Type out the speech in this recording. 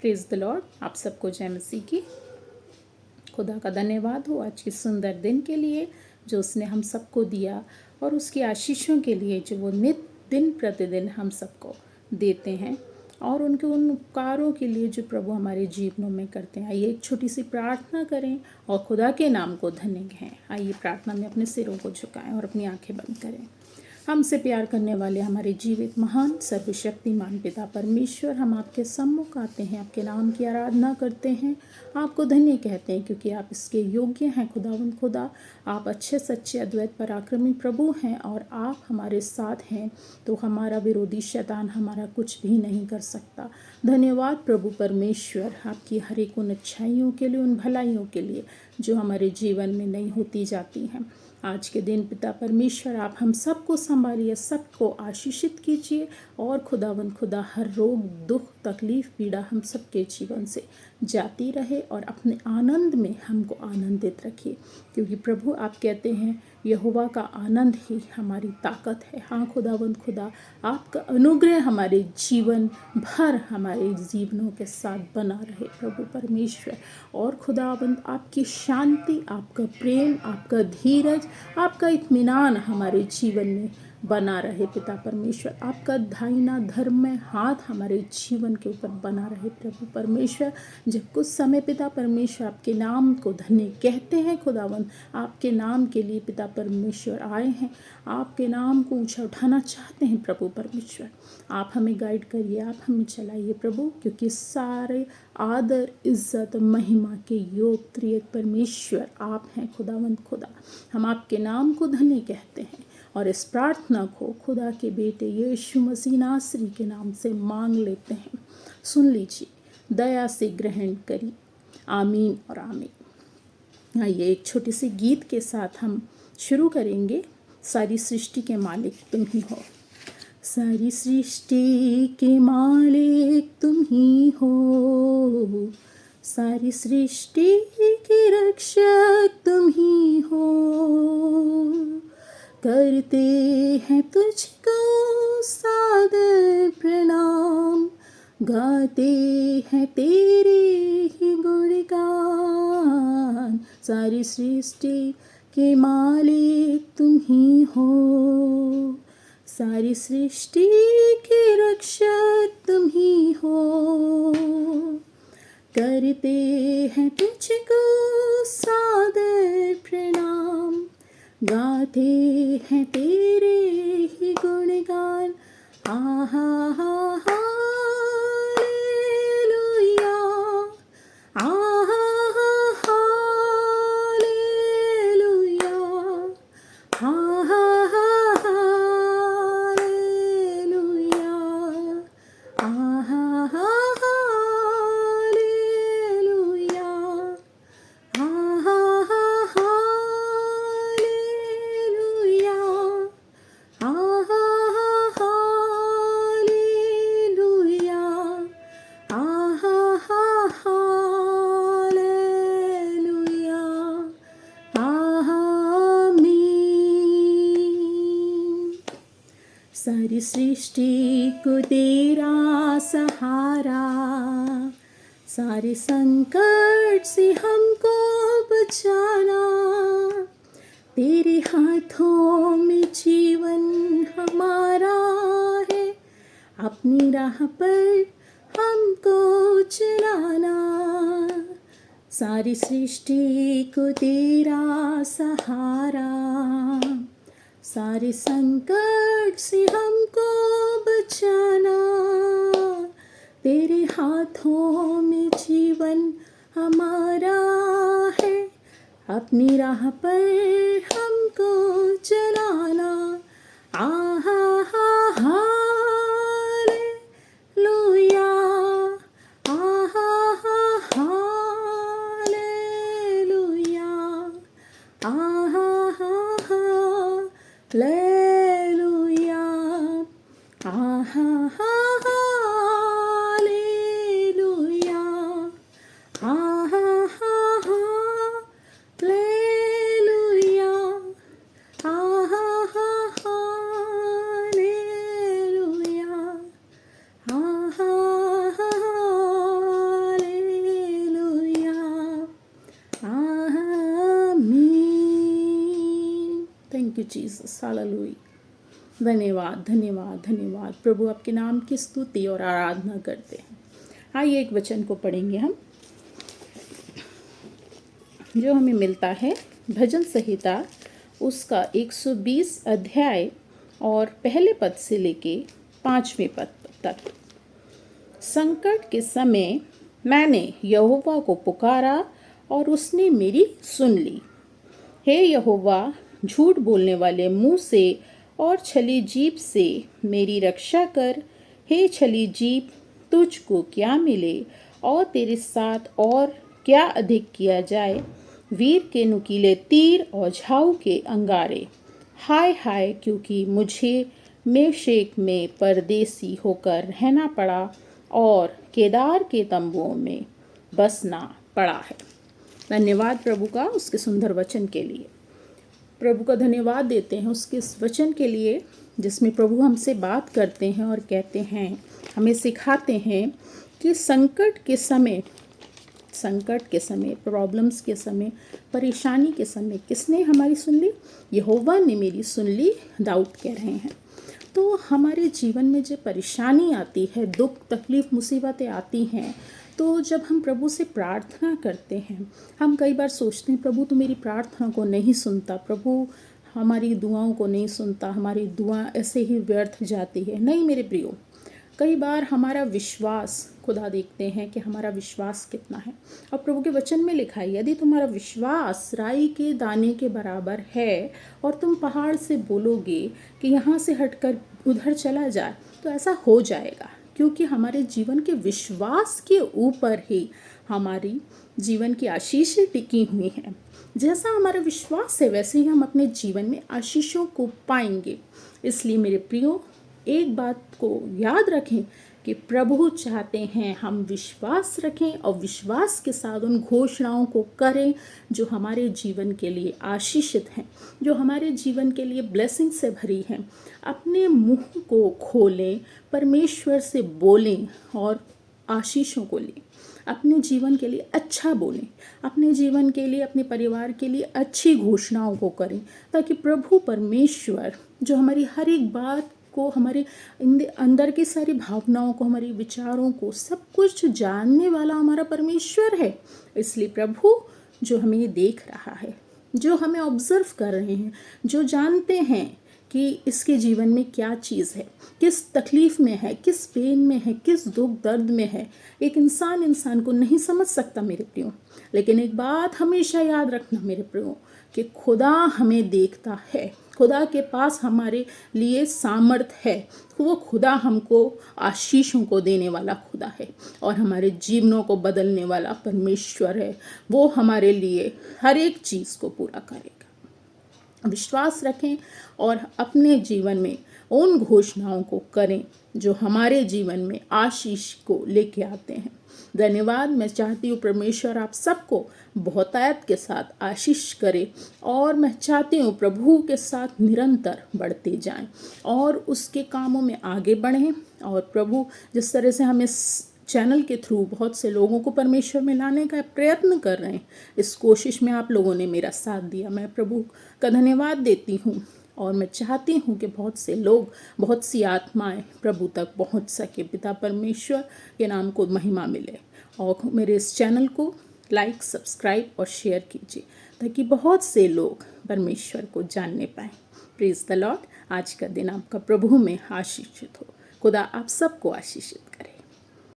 Praise the Lord. आप सबको जय मसीह की। खुदा का धन्यवाद हो आज के सुंदर दिन के लिए जो उसने हम सबको दिया, और उसकी आशीषों के लिए जो वो नित दिन प्रतिदिन हम सबको देते हैं, और उनके उन उपकारों के लिए जो प्रभु हमारे जीवनों में करते हैं। आइए एक छोटी सी प्रार्थना करें और खुदा के नाम को धन्य कहें। आइए प्रार्थना में अपने सिरों को झुकाएं और अपनी आंखें बंद करें। हमसे प्यार करने वाले हमारे जीवित महान सर्वशक्तिमान पिता परमेश्वर, हम आपके सम्मुख आते हैं, आपके नाम की आराधना करते हैं, आपको धन्य कहते हैं क्योंकि आप इसके योग्य हैं। खुदावंद खुदा, आप अच्छे सच्चे अद्वैत पराक्रमी प्रभु हैं और आप हमारे साथ हैं, तो हमारा विरोधी शैतान हमारा कुछ भी नहीं कर सकता। धन्यवाद प्रभु परमेश्वर, आपकी हर एक उन अच्छाइयों के लिए, उन भलाइयों के लिए जो हमारे जीवन में नहीं होती जाती हैं। आज के दिन पिता परमेश्वर, आप हम सबको संभालिए, सबको आशीषित कीजिए, और खुदावंद खुदा हर रोग दुख तकलीफ पीड़ा हम सबके जीवन से जाती रहे, और अपने आनंद में हमको आनंदित रखिए, क्योंकि प्रभु आप कहते हैं यहोवा का आनंद ही हमारी ताकत है। हाँ खुदावंद खुदा, आपका अनुग्रह हमारे जीवन भर हमारे जीवनों के साथ बना रहे प्रभु परमेश्वर। और खुदावंद आपकी शांति, आपका प्रेम, आपका धीरज, आपका इत्मीनान हमारे जीवन में बना रहे पिता परमेश्वर। आपका दाहिना धर्म हाथ हमारे जीवन के ऊपर बना रहे प्रभु परमेश्वर। जब कुछ समय पिता परमेश्वर आपके नाम को धन्य कहते हैं खुदावंद, आपके नाम के लिए पिता परमेश्वर आए हैं, आपके नाम को ऊंचा उठाना चाहते हैं प्रभु परमेश्वर। आप हमें गाइड करिए, आप हमें चलाइए प्रभु, क्योंकि सारे आदर इज्जत महिमा के योग त्रिएक परमेश्वर आप हैं खुदावंद खुदा। हम आपके नाम को धन्य कहते हैं और इस प्रार्थना को खुदा के बेटे यीशु मसीह नासरी के नाम से मांग लेते हैं। सुन लीजिए, दया से ग्रहण करिए। आमीन और आमीन। आइए एक छोटी सी गीत के साथ हम शुरू करेंगे। सारी सृष्टि के मालिक तुम ही हो, सारी सृष्टि के मालिक तुम ही हो, सारी सृष्टि के रक्षक तुम ही हो। करते हैं तुझको सादर प्रणाम, गाते हैं तेरे ही गुणगान। सारी सृष्टि के मालिक तुम ही हो, सारी सृष्टि के रक्षक तुम ही हो। करते हैं तुझको सादर प्रणाम, गाते हैं तेरे ही गुणगान। आहा हा हालेलुया, आहा हा हालेलुया, आहा हा हालेलुया, आहा हा हालेलुया, आहा हा हालेलुया, आहा हा हालेलुया, आहा हा हालेलुया, आहा आमीन। सारी सृष्टि को तेरा सहारा, सारे संकट से हमको बचाना। तेरे हाथों में जीवन हमारा है, अपनी राह पर हमको चलाना। सारी सृष्टि को तेरा सहारा, सारे संकट से हमको बचाना। तेरे हाथों में जीवन हमारा है, अपनी राह पर हमको चलाना। आहा हा हालेलुया, आहा हा हालेलुया, आहा हा हालेलुया, आहा हा हालेलुया, आहा हा हालेलुया, आहा हा जीसस, हालेलुया। धन्यवाद धन्यवाद धन्यवाद प्रभु, आपके नाम की स्तुति और आराधना करते हैं। आइए एक वचन को पढ़ेंगे हम, जो हमें मिलता है भजन संहिता उसका 120 अध्याय और पहले पद से लेके 5वें पद तक। संकट के समय मैंने यहोवा को पुकारा और उसने मेरी सुन ली। हे यहोवा, झूठ बोलने वाले मुंह से और छली जीभ से मेरी रक्षा कर। हे छली जीभ, तुझको क्या मिले और तेरे साथ और क्या अधिक किया जाए। वीर के नुकीले तीर और झाऊ के अंगारे, हाय हाय, क्योंकि मुझे मेशेक में परदेसी होकर रहना पड़ा और केदार के तंबुओं में बसना पड़ा है। धन्यवाद प्रभु का उसके सुंदर वचन के लिए। प्रभु का धन्यवाद देते हैं उसके इस वचन के लिए, जिसमें प्रभु हमसे बात करते हैं और कहते हैं, हमें सिखाते हैं कि संकट के समय, प्रॉब्लम्स के समय, परेशानी के समय किसने हमारी सुन ली? यहोवा ने मेरी सुन ली, दाऊद कह रहे हैं। तो हमारे जीवन में जो परेशानी आती है, दुख तकलीफ मुसीबतें आती हैं, तो जब हम प्रभु से प्रार्थना करते हैं, हम कई बार सोचते हैं प्रभु तो मेरी प्रार्थना को नहीं सुनता, प्रभु हमारी दुआओं को नहीं सुनता, हमारी दुआ ऐसे ही व्यर्थ जाती है। नहीं मेरे प्रियो, कई बार हमारा विश्वास, खुदा देखते हैं कि हमारा विश्वास कितना है। और प्रभु के वचन में लिखा है, यदि तुम्हारा विश्वास राई के दाने के बराबर है और तुम पहाड़ से बोलोगे कि यहाँ से हटकर उधर चला जाए, तो ऐसा हो जाएगा। क्योंकि हमारे जीवन के विश्वास के ऊपर ही हमारी जीवन की आशीषें टिकी हुई हैं। जैसा हमारा विश्वास है वैसे ही हम अपने जीवन में आशीषों को पाएंगे। इसलिए मेरे प्रियो, एक बात को याद रखें कि प्रभु चाहते हैं हम विश्वास रखें और विश्वास के साथ उन घोषणाओं को करें जो हमारे जीवन के लिए आशीषित हैं, जो हमारे जीवन के लिए ब्लेसिंग से भरी हैं। अपने मुंह को खोलें, परमेश्वर से बोलें और आशीषों को लें। अपने जीवन के लिए अच्छा बोलें, अपने जीवन के लिए, अपने परिवार के लिए अच्छी घोषणाओं को करें, ताकि प्रभु परमेश्वर जो हमारी हर एक बात को, हमारे अंदर की सारी भावनाओं को, हमारे विचारों को, सब कुछ जानने वाला हमारा परमेश्वर है। इसलिए प्रभु जो हमें देख रहा है, जो हमें ऑब्जर्व कर रहे हैं, जो जानते हैं कि इसके जीवन में क्या चीज़ है, किस तकलीफ़ में है, किस पेन में है, किस दुख दर्द में है। एक इंसान को नहीं समझ सकता मेरे प्रियो, लेकिन एक बात हमेशा याद रखना मेरे प्रियो, कि खुदा हमें देखता है। खुदा के पास हमारे लिए सामर्थ है। वो खुदा हमको आशीषों को देने वाला खुदा है और हमारे जीवनों को बदलने वाला परमेश्वर है। वो हमारे लिए हर एक चीज़ को पूरा करेगा। विश्वास रखें और अपने जीवन में उन घोषणाओं को करें जो हमारे जीवन में आशीष को लेके आते हैं। धन्यवाद। मैं चाहती हूँ परमेश्वर आप सबको बहुतायत के साथ आशीष करे और मैं चाहती हूँ प्रभु के साथ निरंतर बढ़ते जाएं और उसके कामों में आगे बढ़ें। और प्रभु जिस तरह से हमें चैनल के थ्रू बहुत से लोगों को परमेश्वर में लाने का प्रयत्न कर रहे हैं, इस कोशिश में आप लोगों ने मेरा साथ दिया। मैं प्रभु का धन्यवाद देती हूँ और मैं चाहती हूँ कि बहुत से लोग, बहुत सी आत्माएं प्रभु तक पहुँच सके। पिता परमेश्वर के नाम को महिमा मिले। और मेरे इस चैनल को लाइक, सब्सक्राइब और शेयर कीजिए ताकि बहुत से लोग परमेश्वर को जानने पाएँ। Praise the Lord. आज का दिन आपका प्रभु में आशीषित हो। खुदा आप सबको आशीषित करे।